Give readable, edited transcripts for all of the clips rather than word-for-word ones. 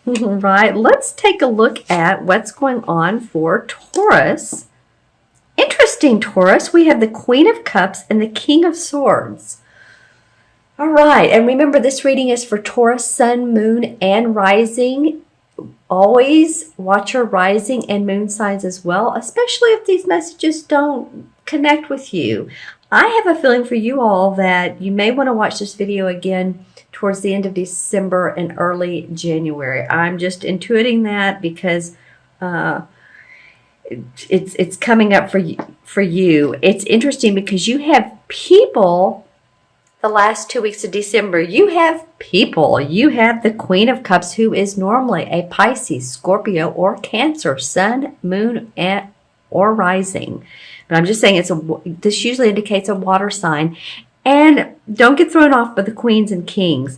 Right, let's take a look at what's going on for Taurus. Interesting, Taurus. We have the Queen of Cups and the King of Swords. All right, and remember this reading is for Taurus, Sun, Moon, and Rising. Always watch your rising and moon signs as well, especially if these messages don't connect with you. I have a feeling for you all that you may want to watch this video again towards the end of December and early January. I'm just intuiting that because it's coming up for you. It's interesting because you have people the last 2 weeks of December. You have people. You have the Queen of Cups, who is normally a Pisces, Scorpio, or Cancer, Sun, Moon, or Rising. But I'm just saying this usually indicates a water sign. And don't get thrown off by the Queens and Kings.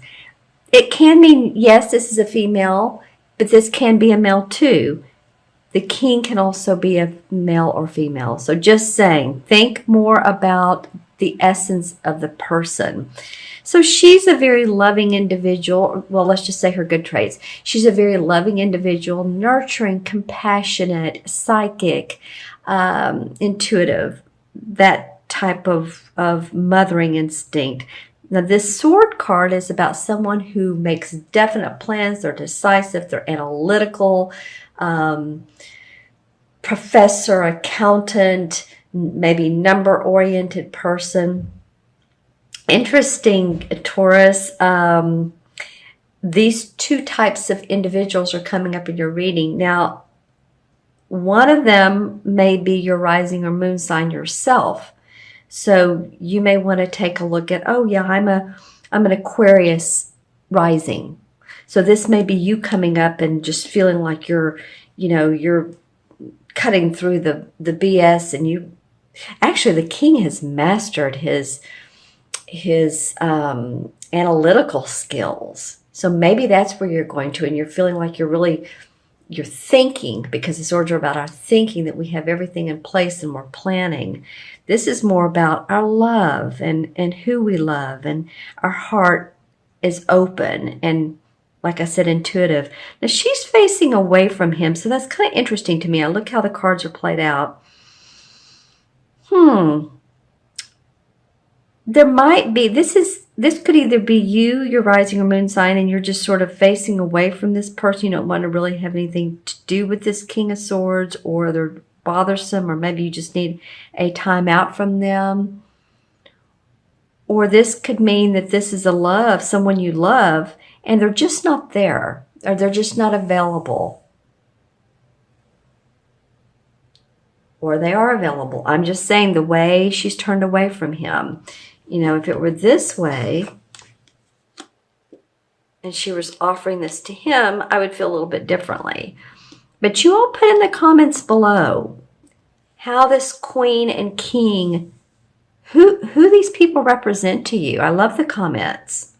It can mean, yes, this is a female, but this can be a male too. The King can also be a male or female. So just saying, think more about the essence of the person. So she's a very loving individual. Well, let's just say her good traits. She's a very loving individual, nurturing, compassionate, psychic, intuitive, that type of mothering instinct. Now, this sword card is about someone who makes definite plans. They're decisive. They're analytical, professor, accountant, maybe number-oriented person. Interesting, Taurus. These two types of individuals are coming up in your reading. Now, one of them may be your rising or moon sign yourself. So you may want to take a look at, oh yeah, I'm an Aquarius rising. So this may be you coming up and just feeling like you're cutting through the BS, and actually the King has mastered his analytical skills. So maybe that's where you're going to, and you're feeling like you're thinking, because the swords are about our thinking, that we have everything in place and we're planning. This is more about our love and who we love, and our heart is open and, like I said, intuitive. Now she's facing away from him, so that's kind of interesting to me. I look how the cards are played out. There might be, this could either be you, your rising or moon sign, and you're just sort of facing away from this person. You don't want to really have anything to do with this King of Swords, or they're bothersome, or maybe you just need a time out from them. Or this could mean that this is someone you love, and they're just not there, or they're just not available. Or they are available. I'm just saying the way she's turned away from him. If it were this way, and she was offering this to him, I would feel a little bit differently. But you all put in the comments below how this Queen and King, who these people represent to you. I love the comments.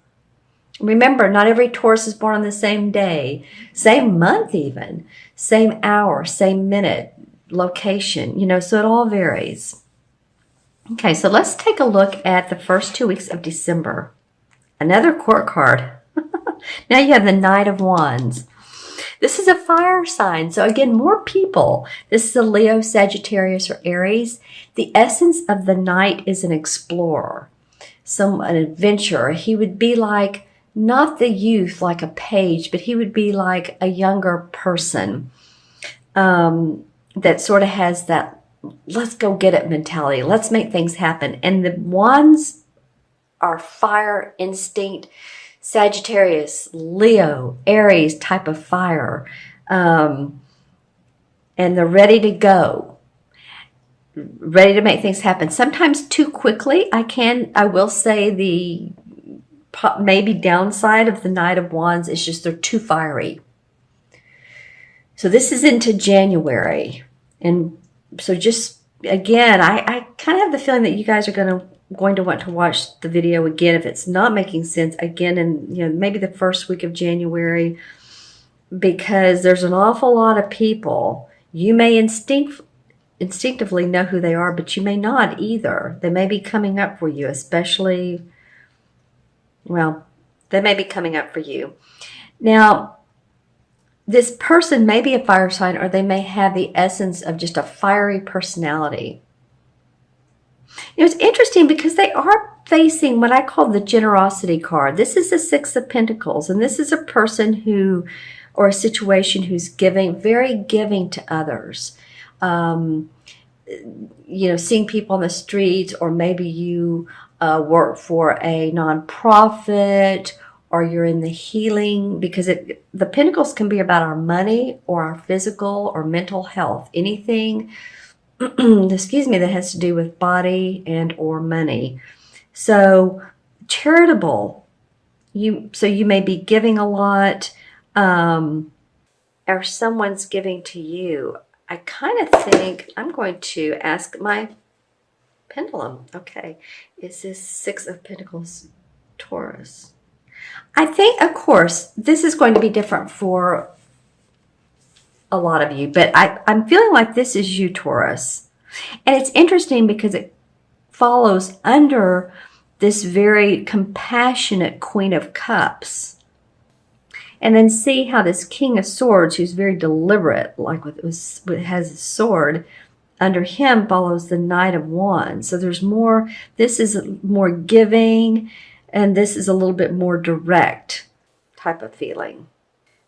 Remember, not every Taurus is born on the same day, same month even, same hour, same minute, location, so it all varies. Okay, so let's take a look at the first 2 weeks of December. Another court card. Now you have the Knight of Wands. This is a fire sign. So again, more people. This is a Leo, Sagittarius, or Aries. The essence of the Knight is an explorer, an adventurer. He would be like, not the youth like a page, but he would be like a younger person that sort of has that let's go get it mentality. Let's make things happen. And the Wands are fire instinct, Sagittarius, Leo, Aries type of fire. And they're ready to go, ready to make things happen. Sometimes too quickly. I will say the maybe downside of the Knight of Wands is just they're too fiery. So this is into January. And so just, again, I kind of have the feeling that you guys are going to want to watch the video again if it's not making sense again, in maybe the first week of January, because there's an awful lot of people. You may instinctively know who they are, but you may not either. They may be coming up for you, especially, well, they may be coming up for you. Now, this person may be a fire sign, or they may have the essence of just a fiery personality. It's interesting because they are facing what I call the generosity card. This is the Six of Pentacles, and this is a person who, or a situation who's giving, very giving to others. Seeing people on the streets, or maybe you work for a nonprofit, or you're in the healing, because the pentacles can be about our money or our physical or mental health, anything excuse me, that has to do with body and or money. So charitable, you may be giving a lot, or someone's giving to you. I kind of think I'm going to ask my pendulum. Okay, is this Six of Pentacles Taurus? I think, of course, this is going to be different for a lot of you, but I'm feeling like this is you, Taurus. And it's interesting because it follows under this very compassionate Queen of Cups. And then see how this King of Swords, who's very deliberate, like has a sword, under him follows the Knight of Wands. So there's more, this is more giving, and this is a little bit more direct type of feeling.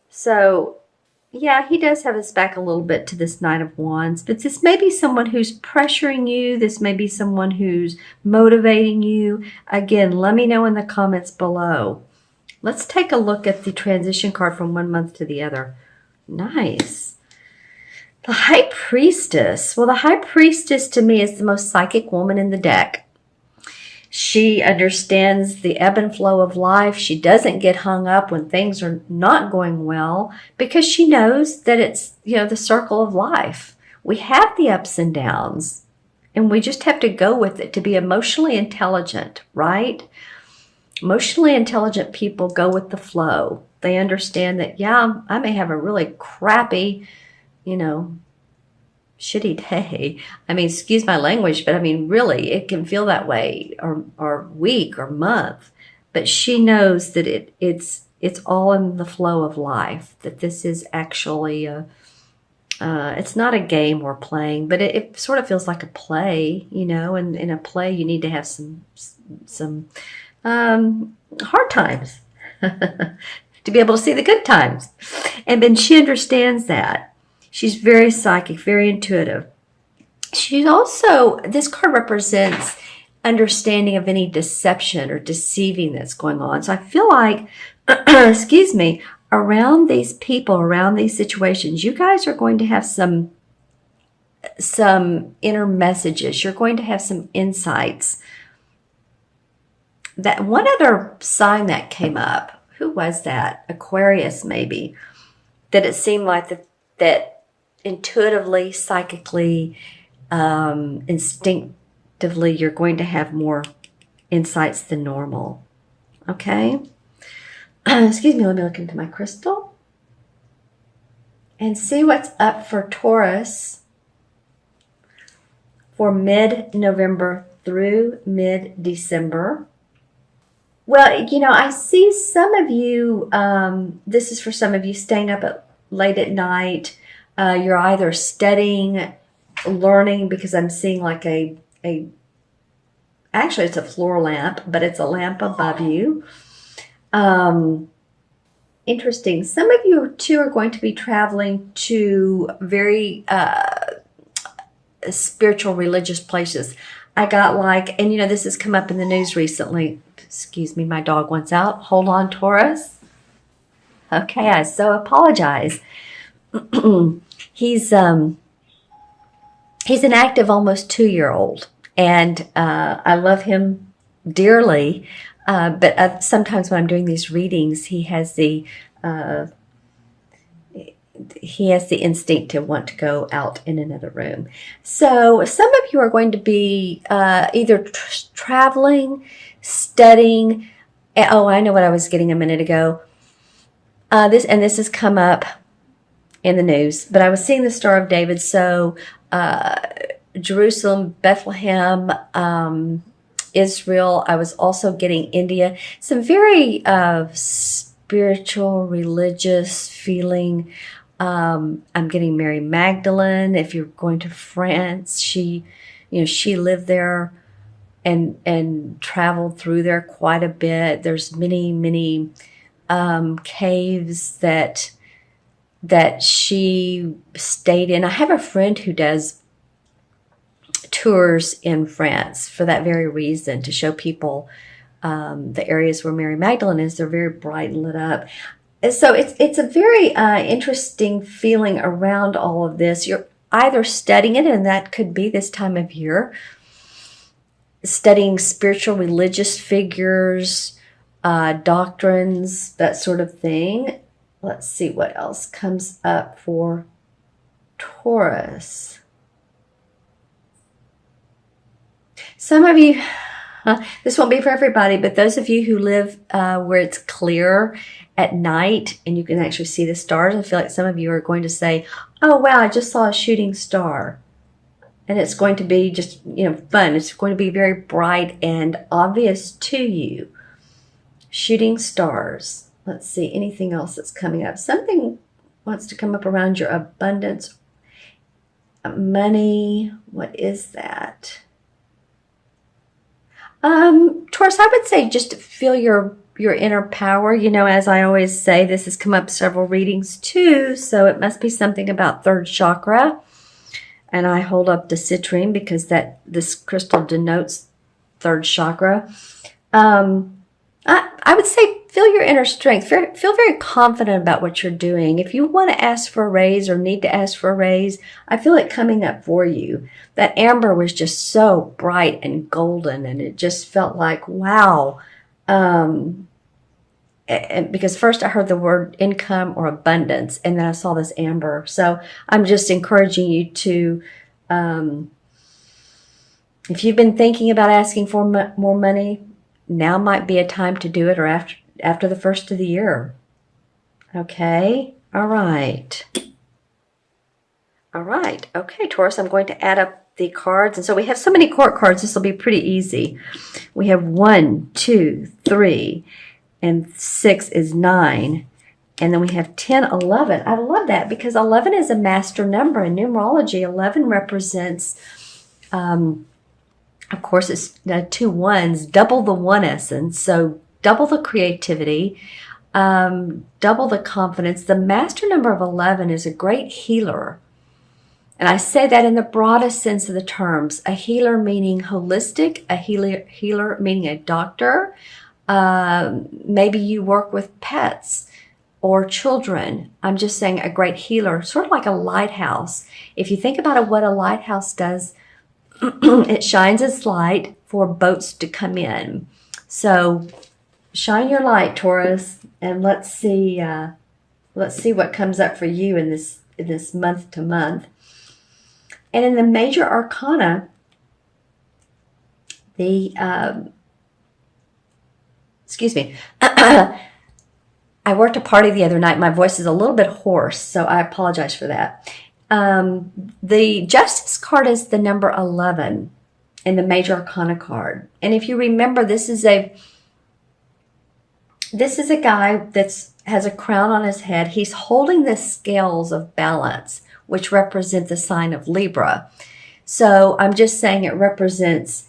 So yeah, he does have his back a little bit to this Knight of Wands, but this may be someone who's pressuring you. This may be someone who's motivating you. Again, let me know in the comments below. Let's take a look at the transition card from one month to the other. Nice. The High Priestess. Well, the High Priestess to me is the most psychic woman in the deck. She understands the ebb and flow of life. She doesn't get hung up when things are not going well, because she knows that it's, the circle of life. We have the ups and downs, and we just have to go with it to be emotionally intelligent, right? Emotionally intelligent people go with the flow. They understand that, yeah, I may have a really crappy, shitty day. I mean, excuse my language, but I mean, really, it can feel that way, or week or month. But she knows that it's all in the flow of life, that this is actually it's not a game we're playing, but it sort of feels like a play, and in a play you need to have some hard times to be able to see the good times. And then she understands that. She's very psychic, very intuitive. She's also, this card represents understanding of any deception or deceiving that's going on. So I feel like, excuse me, around these people, around these situations, you guys are going to have some inner messages. You're going to have some insights. That one other sign that came up, who was that? Aquarius, maybe. That it seemed like that intuitively, psychically, instinctively, you're going to have more insights than normal. Okay? Excuse me, let me look into my crystal and see what's up for Taurus for mid-November through mid-December. Well, I see some of you, this is for some of you staying up late at night. You're either studying, learning, because I'm seeing like actually it's a floor lamp, but it's a lamp above you. Interesting. Some of you too are going to be traveling to very spiritual, religious places. I got and this has come up in the news recently. Excuse me, my dog wants out. Hold on, Taurus. Okay, I so apologize. He's an active, almost 2-year-old, and I love him dearly. But sometimes when I'm doing these readings, he has the instinct to want to go out in another room. So some of you are going to be either traveling, studying. Oh, I know what I was getting a minute ago. This has come up in the news, but I was seeing the Star of David. So Jerusalem, Bethlehem, Israel. I was also getting India. Some very spiritual, religious feeling. I'm getting Mary Magdalene. If you're going to France, she lived there and traveled through there quite a bit. There's many caves that she stayed in. I have a friend who does tours in France for that very reason, to show people the areas where Mary Magdalene is. They're very bright and lit up. And so it's a very interesting feeling around all of this. You're either studying it, and that could be this time of year, studying spiritual religious figures, doctrines, that sort of thing. Let's see what else comes up for Taurus. Some of you, this won't be for everybody, but those of you who live where it's clear at night and you can actually see the stars, I feel like some of you are going to say, oh, wow, I just saw a shooting star. And it's going to be just, fun. It's going to be very bright and obvious to you. Shooting stars. Let's see, anything else that's coming up. Something wants to come up around your abundance. Money. What is that? Taurus, I would say just feel your inner power. As I always say, this has come up several readings too, so it must be something about third chakra. And I hold up the citrine because this crystal denotes third chakra. I would say feel your inner strength. Feel very confident about what you're doing. If you want to ask for a raise or need to ask for a raise, I feel it coming up for you. That amber was just so bright and golden, and it just felt like, wow. Because first I heard the word income or abundance, and then I saw this amber. So I'm just encouraging you to, if you've been thinking about asking for more money, now might be a time to do it, or after the first of the year. Okay? All right. All right. Okay, Taurus, I'm going to add up the cards. And so we have so many court cards, this will be pretty easy. We have 1, 2, 3, and 6 is 9. And then we have 10, 11. I love that because 11 is a master number. In numerology, 11 represents, of course, it's 2 ones, double the one essence. So double the creativity, double the confidence. The master number of 11 is a great healer. And I say that in the broadest sense of the terms. A healer meaning holistic, a healer meaning a doctor. Maybe you work with pets or children. I'm just saying a great healer, sort of like a lighthouse. If you think about what a lighthouse does, it shines its light for boats to come in. So shine your light, Taurus, and let's see what comes up for you in this month to month. And in the major arcana, excuse me, I worked a party the other night. My voice is a little bit hoarse, so I apologize for that. The Justice card is the number 11 in the major arcana card. And if you remember, this is a guy that has a crown on his head. He's holding the scales of balance, which represent the sign of Libra. So I'm just saying it represents,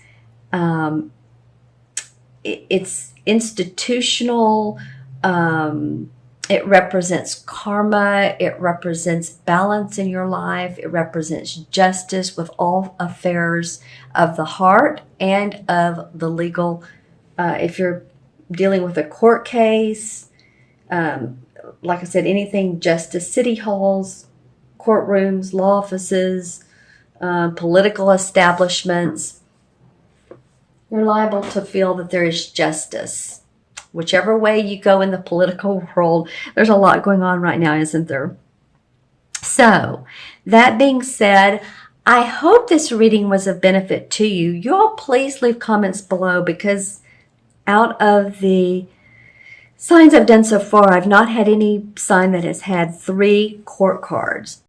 it's institutional, it represents karma, it represents balance in your life, it represents justice with all affairs of the heart and of the legal. If you're dealing with a court case, like I said, anything justice, city halls, courtrooms, law offices, political establishments, you're liable to feel that there is justice. Whichever way you go in the political world, there's a lot going on right now, isn't there? So, that being said, I hope this reading was of benefit to you. You all please leave comments below, because out of the signs I've done so far, I've not had any sign that has had 3 court cards.